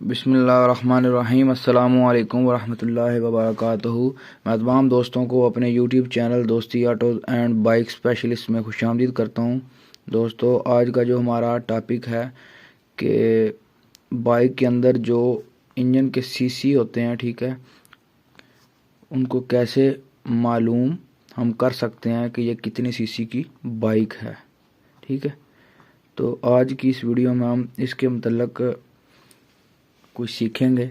बिस्मिल्लाहिर्रहमानिर्रहीम अस्सलामु अलैकुम वरहमतुल्लाहि वबरकातुहू। मैं तमाम दोस्तों को अपने यूट्यूब चैनल दोस्ती ऑटो एंड बाइक स्पेशलिस्ट में खुशामदीद करता हूं। दोस्तों, आज का जो हमारा टॉपिक है कि बाइक के अंदर जो इंजन के सीसी होते हैं, ठीक है, उनको कैसे मालूम हम कर सकते हैं कि ये कितनी सीसी की बाइक है। ठीक है, तो आज की इस वीडियो में हम इसके मतलब कुछ सीखेंगे।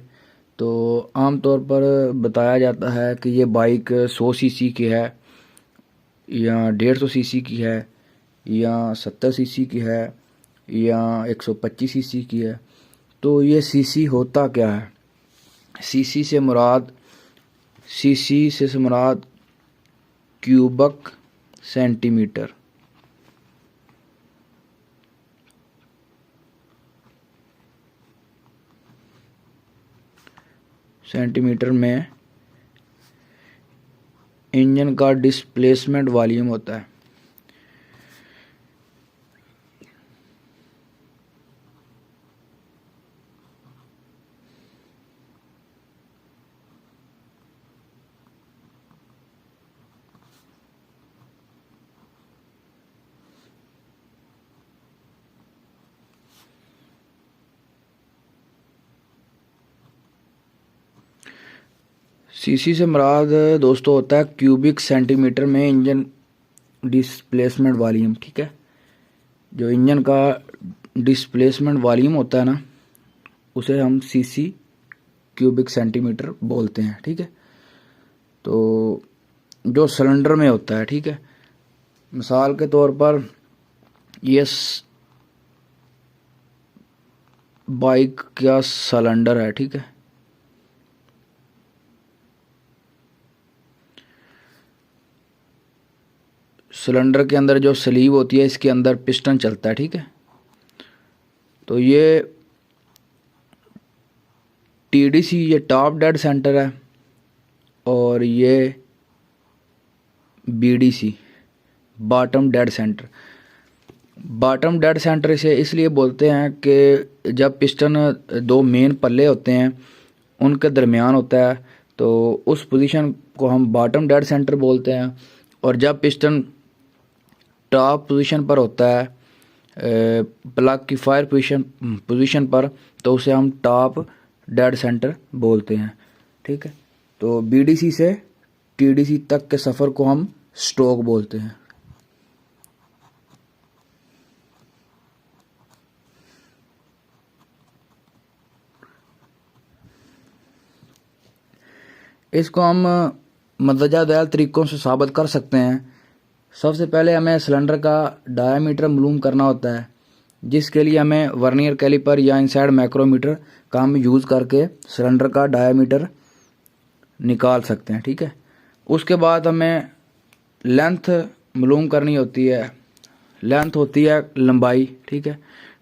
तो आमतौर पर बताया जाता है कि ये बाइक 100 सीसी की है या 150 सीसी की है या 70 सीसी की है या 125 सीसी की है। तो ये सीसी होता क्या है? सीसी से मुराद क्यूबिक सेंटीमीटर। सेंटीमीटर में इंजन का डिस्प्लेसमेंट वॉल्यूम होता है। सीसी से मुराद दोस्तों होता है क्यूबिक सेंटीमीटर में इंजन डिस्प्लेसमेंट वॉल्यूम। ठीक है, जो इंजन का डिस्प्लेसमेंट वॉल्यूम होता है ना, उसे हम सीसी क्यूबिक सेंटीमीटर बोलते हैं। ठीक है, तो जो सिलेंडर में होता है, ठीक है, मिसाल के तौर पर ये बाइक का सिलेंडर है। ठीक है, सिलेंडर के अंदर जो स्लीव होती है, इसके अंदर पिस्टन चलता है। ठीक है, तो ये टीडीसी ये टॉप डेड सेंटर है और ये BDC bottom dead centre. Bottom dead centre से इसलिए बोलते हैं कि जब पिस्टन दो मेन पल्ले होते हैं उनके दरमियान होता है, तो उस पोजीशन को हम बॉटम डेड सेंटर बोलते हैं। और जब पिस्टन टॉप पोजीशन पर होता है, प्लग की फायर पोजीशन पर, तो उसे हम टॉप डेड सेंटर बोलते हैं। ठीक है, तो बीडीसी से टीडीसी तक के सफ़र को हम स्ट्रोक बोलते हैं। इसको हम मंदरजा दयाल तरीक़ों से साबित कर सकते हैं। सबसे पहले हमें सिलेंडर का डायामीटर मालूम करना होता है, जिसके लिए हमें वर्नियर कैलिपर या इनसाइड माइक्रोमीटर का हम यूज़ करके सिलेंडर का डायामीटर निकाल सकते हैं। ठीक है, उसके बाद हमें लेंथ मालूम करनी होती है। लेंथ होती है लंबाई। ठीक है,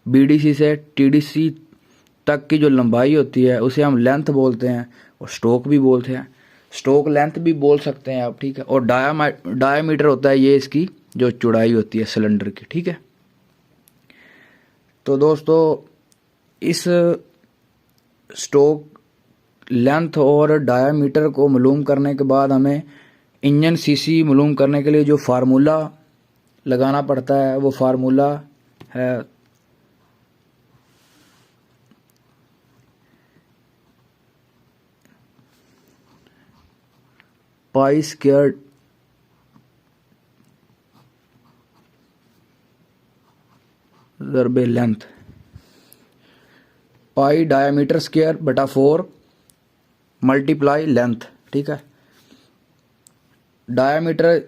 बीडीसी से टीडीसी तक की जो लंबाई होती है उसे हम लेंथ बोलते हैं और स्ट्रोक भी बोलते हैं। स्ट्रोक लेंथ भी बोल सकते हैं आप। ठीक है, और डायामीटर होता है ये इसकी जो चौड़ाई होती है सिलेंडर की। ठीक है, तो दोस्तों इस स्ट्रोक लेंथ और डायामीटर को मालूम करने के बाद हमें इंजन सीसी मालूम करने के लिए जो फार्मूला लगाना पड़ता है वो फार्मूला है पाई स्क्वायर ज़रबे लेंथ। पाई डायामीटर स्क्वायर बटा 4 मल्टीप्लाई लेंथ। ठीक है, डायामीटर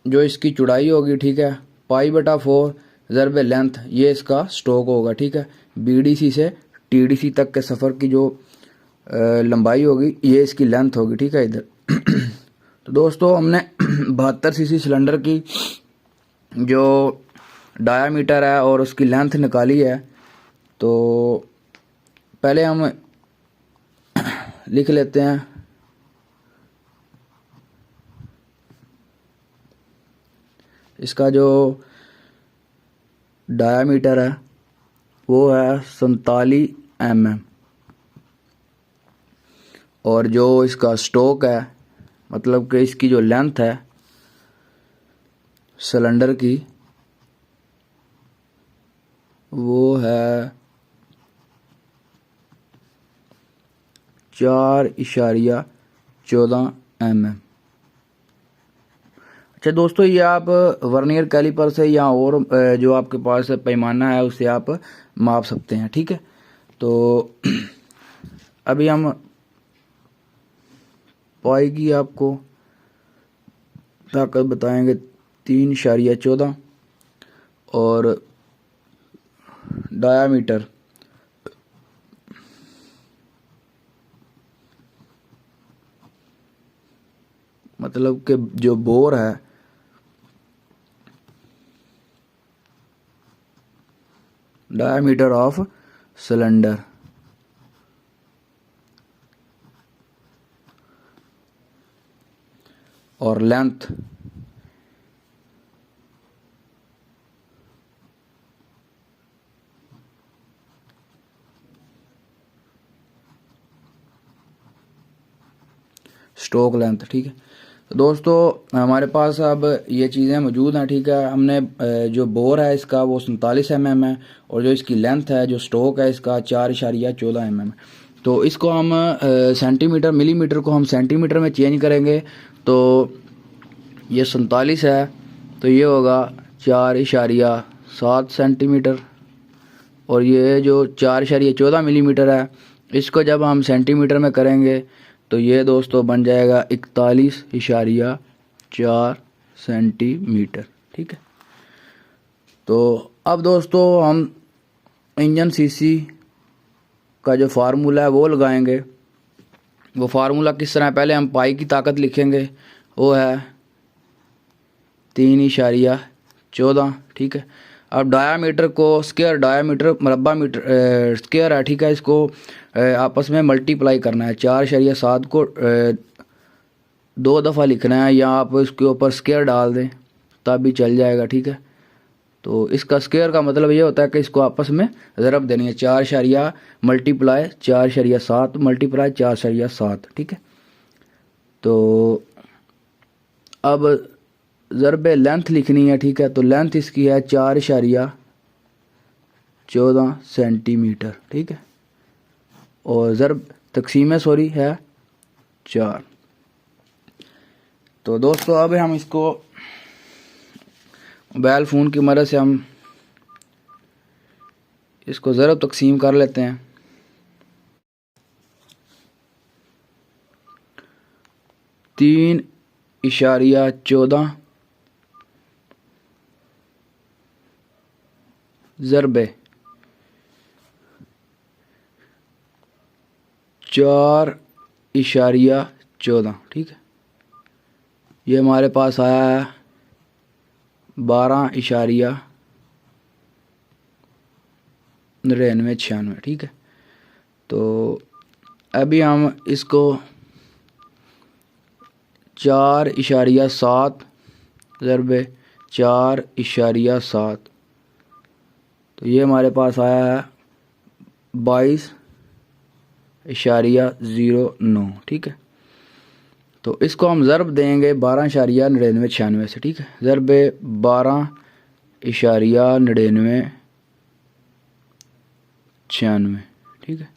जो इसकी चौड़ाई होगी, ठीक है, पाई बटा 4 ज़रबे लेंथ, ये इसका स्ट्रोक होगा। ठीक है, बीडीसी से टीडीसी तक के सफ़र की जो लंबाई होगी ये इसकी लेंथ होगी। ठीक है, इधर तो दोस्तों हमने 72 सीसी सिलेंडर की जो डायामीटर है और उसकी लेंथ निकाली है। तो पहले हम लिख लेते हैं इसका जो डायामीटर है वो है 47 mm। और जो इसका स्टोक है, मतलब कि इसकी जो लेंथ है सिलेंडर की, वो है 4.14 mm। अच्छा दोस्तों, ये आप वर्नियर कैलिपर से या और जो आपके पास पैमाना है उससे आप माप सकते हैं, ठीक है। तो अभी हम पाई की आपको ताकत बताएंगे 3.14 और डायामीटर मतलब कि जो बोर है डायामीटर ऑफ सिलेंडर और लेंथ स्ट्रोक लेंथ, ठीक है। तो दोस्तों हमारे पास अब ये चीज़ें मौजूद हैं, ठीक है। हमने जो बोर है इसका वो 47 mm है और जो इसकी लेंथ है, जो स्ट्रोक है इसका 4.14 mm है। तो इसको हम सेंटीमीटर, मिलीमीटर को हम सेंटीमीटर में चेंज करेंगे। तो ये 47 है तो ये होगा 4.7 सेंटीमीटर और ये जो 4.14 मिलीमीटर है इसको जब हम सेंटीमीटर में करेंगे तो ये दोस्तों बन जाएगा 41.4 सेंटीमीटर, ठीक है। तो अब दोस्तों हम इंजन सीसी का जो फार्मूला है वो लगाएंगे। वो फार्मूला किस तरह, पहले हम पाई की ताकत लिखेंगे, वो है 3.14, ठीक है। अब डायामीटर को स्क्वायर, डायामीटर मरबा मीटर स्क्वायर है, ठीक है। इसको आपस में मल्टीप्लाई करना है। 4.7 को 2 दफ़ा लिखना है या आप इसके ऊपर स्क्वायर डाल दें तब भी चल जाएगा, ठीक है। तो इसका स्क्वायर का मतलब ये होता है कि इसको आपस में ज़रब देनी है। 4 मल्टीप्लाई 4.7 मल्टीप्लाई 4.7, ठीक है। तो अब ज़रब लेंथ लिखनी है, ठीक है। तो लेंथ इसकी है 4.14 सेंटीमीटर, ठीक है। और ज़रब तकसीम सॉरी है 4। तो दोस्तों अब हम इसको मोबाइल फ़ोन की मदद से हम इसको ज़रब तकसीम कर लेते हैं। तीन इशारिया 14 ज़रबे 4.14, ठीक है। ये हमारे पास आया है 12.9996, ठीक है। तो अभी हम इसको 4.7 ज़रबे 4.7, तो ये हमारे पास आया है 22.09, ठीक है। तो इसको हम ज़रब देंगे 12.9996 से, ठीक है। ज़रबे 12.9996, ठीक है।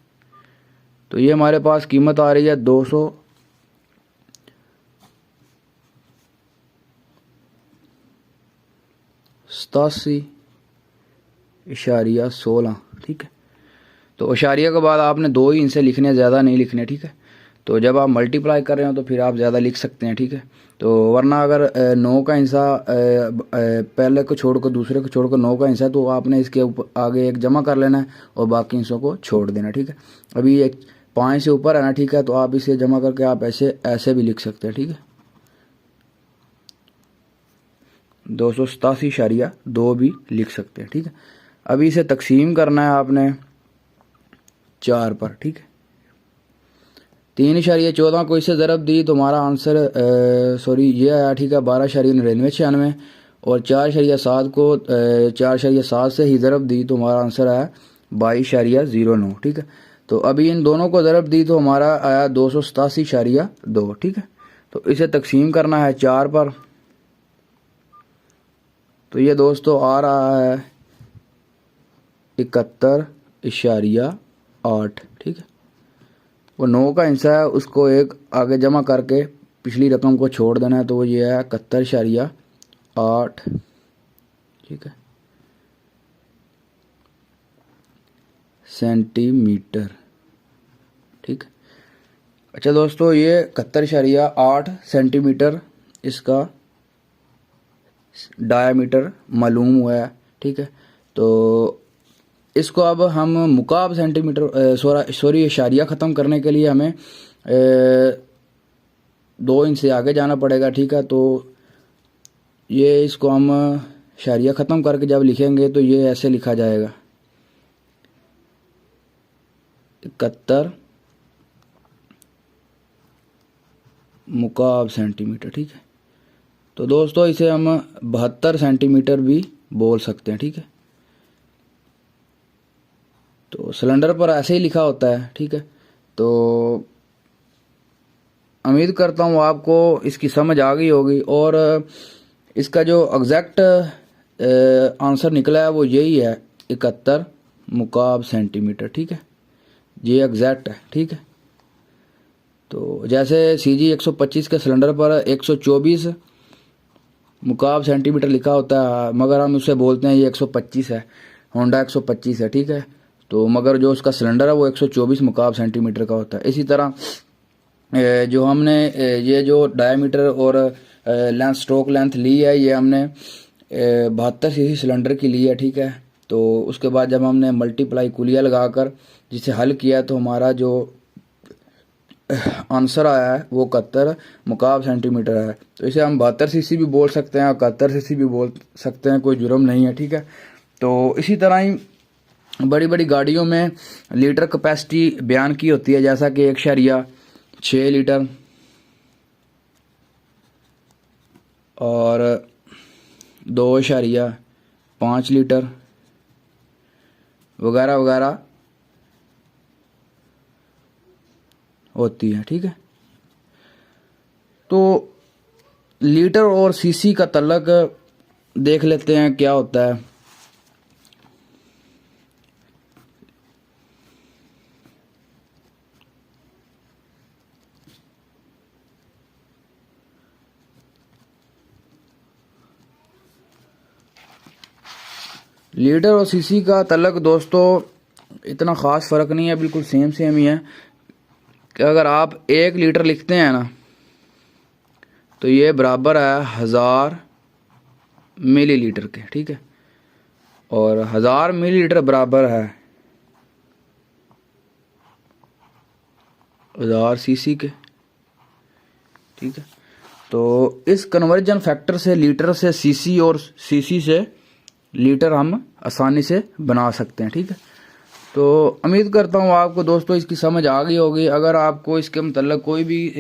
तो ये हमारे पास कीमत आ रही है 287.16, ठीक है। तो इशारिया के बाद आपने 2 ही इनसे लिखने, ज़्यादा नहीं लिखने, ठीक है। तो जब आप मल्टीप्लाई कर रहे हो तो फिर आप ज़्यादा लिख सकते हैं, ठीक है। तो वरना अगर 9 का हिस्सा पहले को छोड़कर दूसरे को छोड़कर 9 का हिस्सा, तो आपने इसके ऊपर आगे एक जमा कर लेना है और बाकी हिस्सों को छोड़ देना, ठीक है। अभी एक 5 से ऊपर है ना, ठीक है। तो आप इसे जमा करके आप ऐसे भी लिख सकते हैं, ठीक है। 287.2 भी लिख सकते हैं, ठीक है। अभी इसे तकसीम करना है आपने 4 पर, ठीक है। 3.14 को इससे ज़रब दी तो हमारा आंसर सॉरी ये आया, ठीक है, 12.9996 और 4.7 को 4.7 से ही ज़रब दी तो हमारा आंसर आया 22.09, ठीक है। तो अभी इन दोनों को ज़रब दी तो हमारा आया 287.2। ठीक है, तो इसे तकसीम करना है 4 पर, तो ये दोस्तों आ रहा है 71.8। ठीक है, वो 9 का हिस्सा है उसको एक आगे जमा करके पिछली रकम को छोड़ देना है, तो वो ये है 71.8। ठीक है, सेंटीमीटर। ठीक है, अच्छा दोस्तों, ये 71.8 सेंटीमीटर इसका डायामीटर मालूम हुआ है। ठीक है, तो इसको अब हम मुकाब सेंटीमीटर सॉरी इशारिया ख़त्म करने के लिए हमें 2 इंच से आगे जाना पड़ेगा। ठीक है, तो ये इसको हम इशारिया ख़त्म करके जब लिखेंगे तो ये ऐसे लिखा जाएगा 71 मुकाब सेंटीमीटर। ठीक है, तो दोस्तों इसे हम 72 सेंटीमीटर भी बोल सकते हैं। ठीक है, तो सिलेंडर पर ऐसे ही लिखा होता है। ठीक है, तो उम्मीद करता हूँ आपको इसकी समझ आ गई होगी, और इसका जो एग्जैक्ट आंसर निकला है वो यही है 71 मुकाब सेंटीमीटर। ठीक है, ये एग्जैक्ट है। ठीक है, तो जैसे CG 125 के सिलेंडर पर 124 मुकाब सेंटीमीटर लिखा होता है, मगर हम उसे बोलते हैं ये 125 है, होंडा 125 है। ठीक है, तो मगर जो उसका सिलेंडर है वो 124 मुकाब सेंटीमीटर का होता है। इसी तरह जो हमने ये जो डायमीटर और लेंथ स्ट्रोक लेंथ ली है, ये हमने 72 cc सिलेंडर की ली है। ठीक है, तो उसके बाद जब हमने मल्टीप्लाई कुलिया लगाकर जिसे हल किया तो हमारा जो आंसर आया है वो 71 मुकाब सेंटीमीटर है। तो इसे हम 72 cc भी बोल सकते हैं और 71 cc भी बोल सकते हैं, कोई जुर्म नहीं है। ठीक है, तो इसी तरह ही बड़ी बड़ी गाड़ियों में लीटर कैपेसिटी बयान की होती है, जैसा कि 1.6 लीटर और 2.5 लीटर वगैरह वगैरह होती है। ठीक है, तो लीटर और सीसी का तल्लक देख लेते हैं क्या होता है। लीटर और सीसी का तल्लक दोस्तों इतना ख़ास फ़र्क नहीं है, बिल्कुल सेम ही है कि अगर आप 1 लीटर लिखते हैं ना तो ये बराबर है 1000 मिलीलीटर के। ठीक है, और 1000 मिलीलीटर बराबर है 1000 सीसी के। ठीक है, तो इस कन्वर्जन फैक्टर से लीटर से सीसी और सीसी से लीटर हम आसानी से बना सकते हैं। ठीक है, तो उम्मीद करता हूँ आपको दोस्तों इसकी समझ आ गई होगी। अगर आपको इसके मतलब कोई भी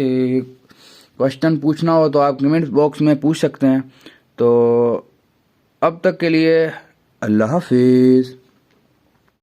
क्वेश्चन पूछना हो तो आप कमेंट बॉक्स में पूछ सकते हैं। तो अब तक के लिए अल्लाह हाफिज़।